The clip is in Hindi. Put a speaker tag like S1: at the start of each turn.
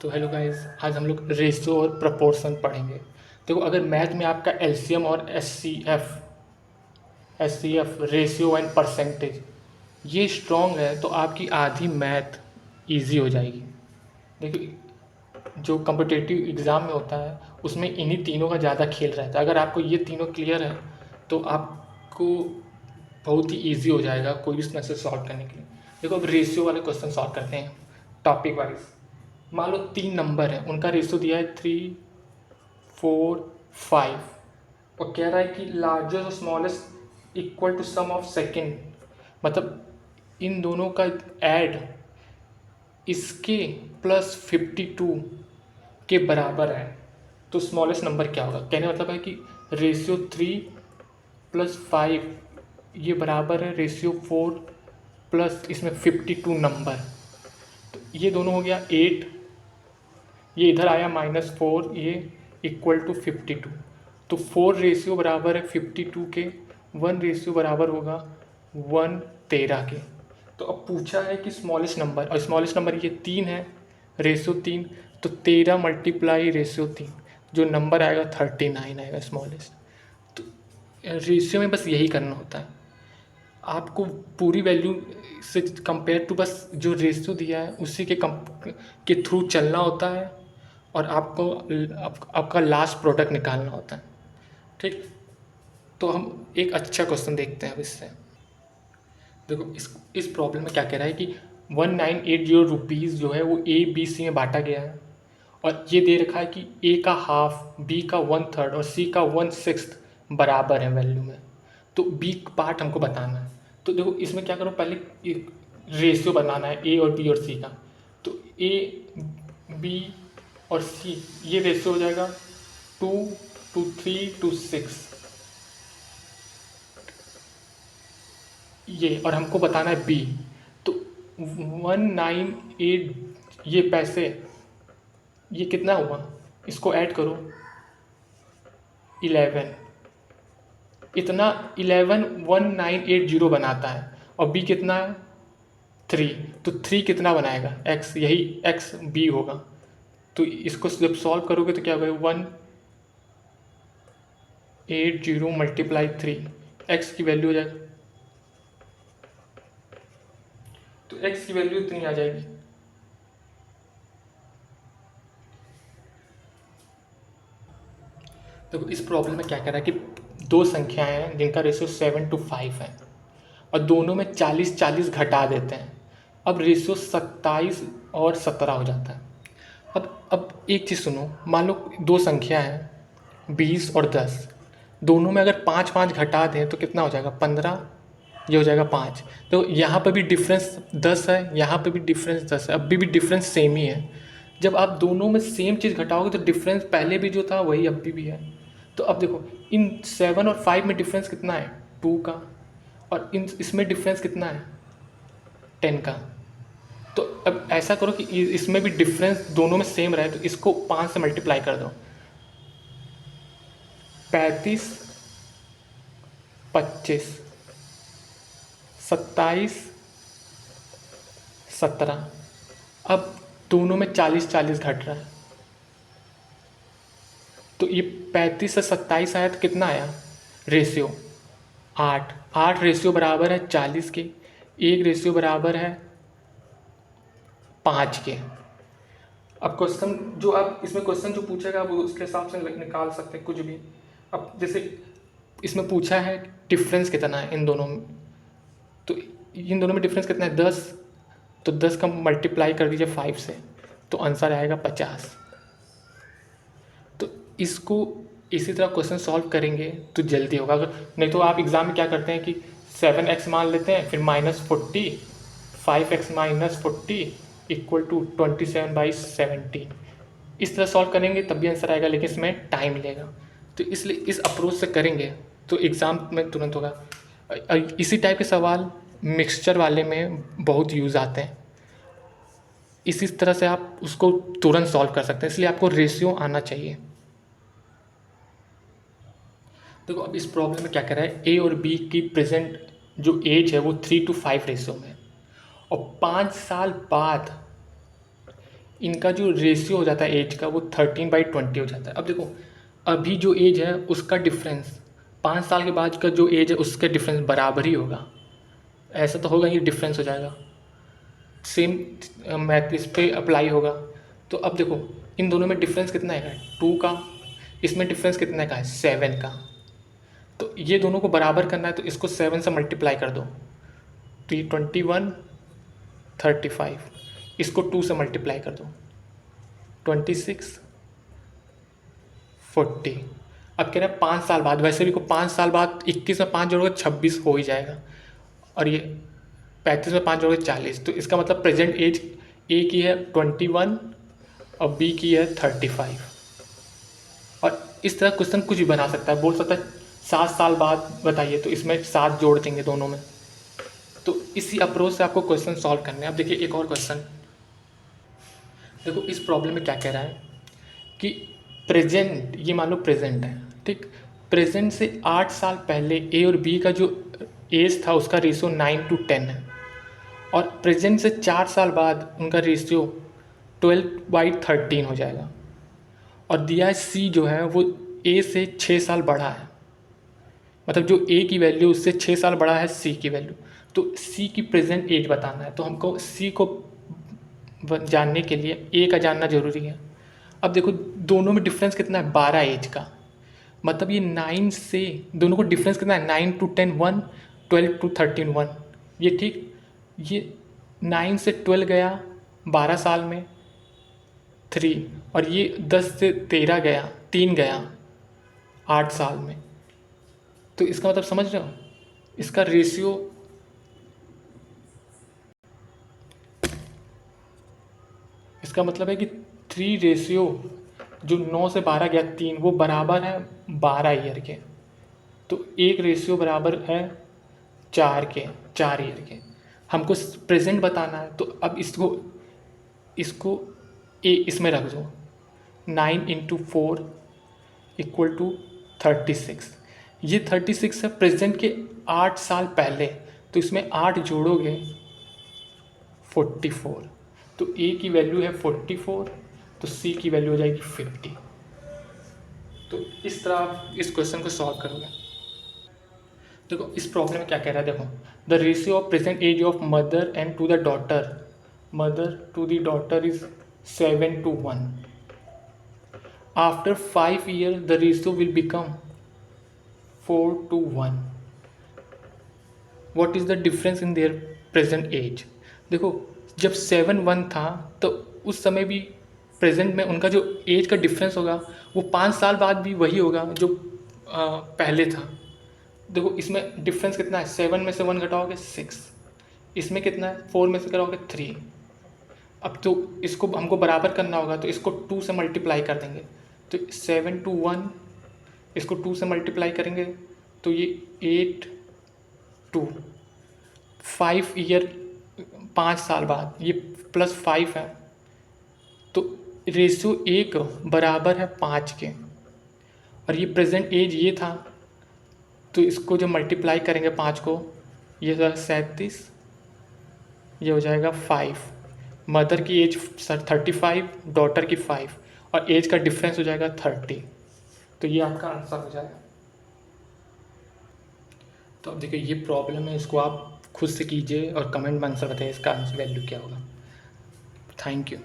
S1: तो हेलो गाइस, आज हम लोग रेशियो और प्रपोर्शन पढ़ेंगे। देखो, अगर मैथ में आपका एलसीएम और एचसीएफ रेशियो एंड परसेंटेज ये स्ट्रॉन्ग है तो आपकी आधी मैथ इजी हो जाएगी। देखिए, जो कम्पिटिटिव एग्ज़ाम में होता है उसमें इन्हीं तीनों का ज़्यादा खेल रहता है। अगर आपको ये तीनों क्लियर है तो आपको बहुत ही ईजी हो जाएगा कोई भी इसमें से सॉल्व करने के लिए। देखो, अब रेशियो वाले क्वेश्चन सॉल्व करते हैं टॉपिक वाइज। मान लो 3 नंबर है, उनका रेशियो दिया है 3, 4, 5 और कह रहा है कि लार्जेस्ट और smallest equal to sum of second, मतलब इन दोनों का ऐड इसके +52 के बराबर है। तो स्मॉलेस्ट नंबर क्या होगा? कहने का मतलब है कि रेशियो 3 + 5 ये बराबर है रेशियो 4 प्लस इसमें 52 नंबर। तो ये दोनों हो गया 8, ये इधर आया -4, ये इक्वल टू 52। तो 4 रेशियो बराबर है 52 के, 1 रेशियो बराबर होगा 1/13 के। तो अब पूछा है कि स्मॉलेस्ट नंबर, और स्मॉलेस्ट नंबर ये 3 है, रेशियो 3। तो 13 × रेशियो 3, जो नंबर आएगा 39 आएगा स्मॉलेस्ट। तो रेशियो में बस यही करना होता है, आपको पूरी वैल्यू से कंपेयर टू बस जो रेशियो दिया है उसी के थ्रू चलना होता है और आपका लास्ट प्रोडक्ट निकालना होता है। ठीक, तो हम एक अच्छा क्वेश्चन देखते हैं अब इससे। देखो, इस प्रॉब्लम में क्या कह रहा है कि 1980 रुपीज़ जो है वो ए बी सी में बांटा गया है और ये दे रखा है कि ए का हाफ, बी का 1/3 और सी का 1/6 बराबर है वैल्यू में। तो बी पार्ट हमको बताना है। तो देखो, इसमें क्या करो, पहले रेशियो बनाना है ए और बी और सी का। तो ए, बी और सी ये रेशियो हो जाएगा 2:3:6 ये, और हमको बताना है बी। तो 198 ये पैसे, ये कितना हुआ, इसको ऐड करो 11, इतना 11 1980 बनाता है। और बी कितना है 3, तो 3 कितना बनाएगा एक्स, यही एक्स बी होगा। तो इसको जब सॉल्व करोगे तो क्या होगा 180 × 3, एक्स की वैल्यू हो जाएगी, तो एक्स की वैल्यू इतनी आ जाएगी। तो इस प्रॉब्लम में क्या कह रहा है कि दो संख्याएं हैं जिनका रेशियो 7:5 है और दोनों में 40-40 घटा देते हैं। अब रेशियो 27 और 17 हो जाता है। अब एक चीज़ सुनो, मान लो दो संख्या हैं 20 और 10, दोनों में अगर 5-5 घटा दें तो कितना हो जाएगा 15, ये हो जाएगा 5। तो यहाँ पर भी डिफरेंस 10 है, यहाँ पर भी डिफरेंस 10 है, अभी भी डिफरेंस सेम ही है। जब आप दोनों में सेम चीज़ घटाओगे तो डिफरेंस पहले भी जो था वही अभी भी है। तो अब देखो, इन 7 और 5 में डिफरेंस कितना है 2 का, और इसमें डिफरेंस कितना है 10 का। तो अब ऐसा करो कि इसमें भी डिफरेंस दोनों में सेम रहे, तो इसको 5 से मल्टीप्लाई कर दो, 35, 25, 27, 17। अब दोनों में 40-40 घट रहा है, तो ये 35 से 27 आया तो कितना आया रेशियो 8, 8 रेशियो बराबर है 40 के, 1 रेशियो बराबर है 5 के। अब क्वेश्चन जो आप इसमें क्वेश्चन जो पूछेगा वो उसके हिसाब से निकाल सकते हैं कुछ भी। अब जैसे इसमें पूछा है डिफरेंस कितना है इन दोनों में, तो इन दोनों में डिफरेंस कितना है 10, तो 10 का मल्टीप्लाई कर दीजिए 5 से, तो आंसर आएगा 50। तो इसको इसी तरह क्वेश्चन सॉल्व करेंगे तो जल्दी होगा। अगर नहीं तो आप एग्ज़ाम में क्या करते हैं कि 7x मान लेते हैं, फिर -40, 5x - 40 इक्वल टू 27/17, इस तरह सॉल्व करेंगे तब भी आंसर आएगा, लेकिन इसमें टाइम लेगा। तो इसलिए इस अप्रोच से करेंगे तो एग्ज़ाम में तुरंत होगा। इसी टाइप के सवाल मिक्सचर वाले में बहुत यूज़ आते हैं, इसी तरह से आप उसको तुरंत सॉल्व कर सकते हैं, इसलिए आपको रेशियो आना चाहिए। देखो, अब इस प्रॉब्लम में क्या कर रहा है, ए और बी की प्रेजेंट जो एज है वो 3:5 रेशियो में है और 5 साल बाद इनका जो रेशियो हो जाता है एज का वो 13/20 हो जाता है। अब देखो अभी जो एज है उसका डिफरेंस 5 साल के बाद का जो एज है उसके डिफरेंस बराबर ही होगा, ऐसा तो होगा ही, डिफरेंस हो जाएगा, सेम मैथ इस पे अप्लाई होगा। तो अब देखो इन दोनों में डिफरेंस कितना है 2 का, इसमें डिफरेंस कितने का है 7 का। तो ये दोनों को बराबर करना है तो इसको 7 से मल्टीप्लाई कर दो, तो ये 21 35, इसको 2 से मल्टीप्लाई कर दो 26 40। अब कह रहे हैं 5 साल बाद, वैसे भी को 5 साल बाद 21 में 5 जोड़ोगे 26 हो ही जाएगा, और ये 35 में 5 जोड़ोगे 40। तो इसका मतलब प्रेजेंट एज ए की है 21 और बी की है 35। और इस तरह क्वेश्चन कुछ भी बना सकता है, बोल सकता है 7 साल बाद बताइए, तो इसमें 7 जोड़ देंगे दोनों में। तो इसी अप्रोच से आपको क्वेश्चन सॉल्व करने हैं। अब देखिए एक और क्वेश्चन, देखो इस प्रॉब्लम में क्या कह रहा है कि प्रेजेंट, ये मान लो प्रेजेंट है, ठीक, प्रेजेंट से 8 साल पहले ए और बी का जो एज था उसका रेशियो 9:10 है, और प्रेजेंट से 4 साल बाद उनका रेशियो 12/13 हो जाएगा। और दिया है सी जो है वो ए से 6 साल बड़ा है, मतलब जो ए की वैल्यू उससे 6 साल बड़ा है सी की वैल्यू। तो सी की प्रेजेंट एज बताना है, तो हमको सी को जानने के लिए ए का जानना जरूरी है। अब देखो दोनों में डिफरेंस कितना है 12 एज का, मतलब ये 9 से दोनों को डिफरेंस कितना है 9-10 1, 12-13 1, ये ठीक, ये 9 से 12 गया 12 साल में 3, और ये 10 से 13 गया 3 गया 8 साल में। तो इसका मतलब समझ रहे हो, इसका रेशियो, इसका मतलब है कि 3 रेशियो जो 9 से 12 गया 3, वो बराबर है 12 ईयर के। तो एक रेशियो बराबर है 4 ईयर के। हमको प्रेजेंट बताना है, तो अब इसको ए इसमें रख दो, 9 × 4 = 36। ये 36 है प्रेजेंट के 8 साल पहले, तो इसमें 8 जोड़ोगे 44। तो ए की वैल्यू है 44, तो सी की वैल्यू हो जाएगी 50। तो इस तरह आप इस क्वेश्चन को सॉल्व करोगे। देखो इस प्रॉब्लम में क्या कह रहा है, देखो the ratio of present age of mother and to the daughter is 7:1। After 5 years the ratio will become 4:1। What is the difference in their present age. देखो जब 7:1 था तो उस समय भी प्रेजेंट में उनका जो एज का डिफरेंस होगा वो 5 साल बाद भी वही होगा जो पहले था। देखो इसमें डिफरेंस कितना है, 7 में से 1 घटाओगे 6, इसमें कितना है 4 में से घटाओगे 3। अब तो इसको हमको बराबर करना होगा, तो इसको 2 से मल्टीप्लाई कर देंगे, तो 7:1, इसको 2 से मल्टीप्लाई करेंगे तो ये 8:2, 5 ईयर 5 साल बाद ये +5 है, तो रेशियो 1 बराबर है 5 के। और ये प्रेजेंट एज ये था, तो इसको जब मल्टीप्लाई करेंगे 5 को, ये 37, ये हो जाएगा 5। मदर की एज 35, डॉटर की 5, और एज का डिफरेंस हो जाएगा 30। तो ये आपका आंसर हो जाएगा। तो अब देखिए ये प्रॉब्लम है, इसको आप खुद से कीजिए और कमेंट में आंसर बताइए इसका आंसर वैल्यू क्या होगा। Thank you.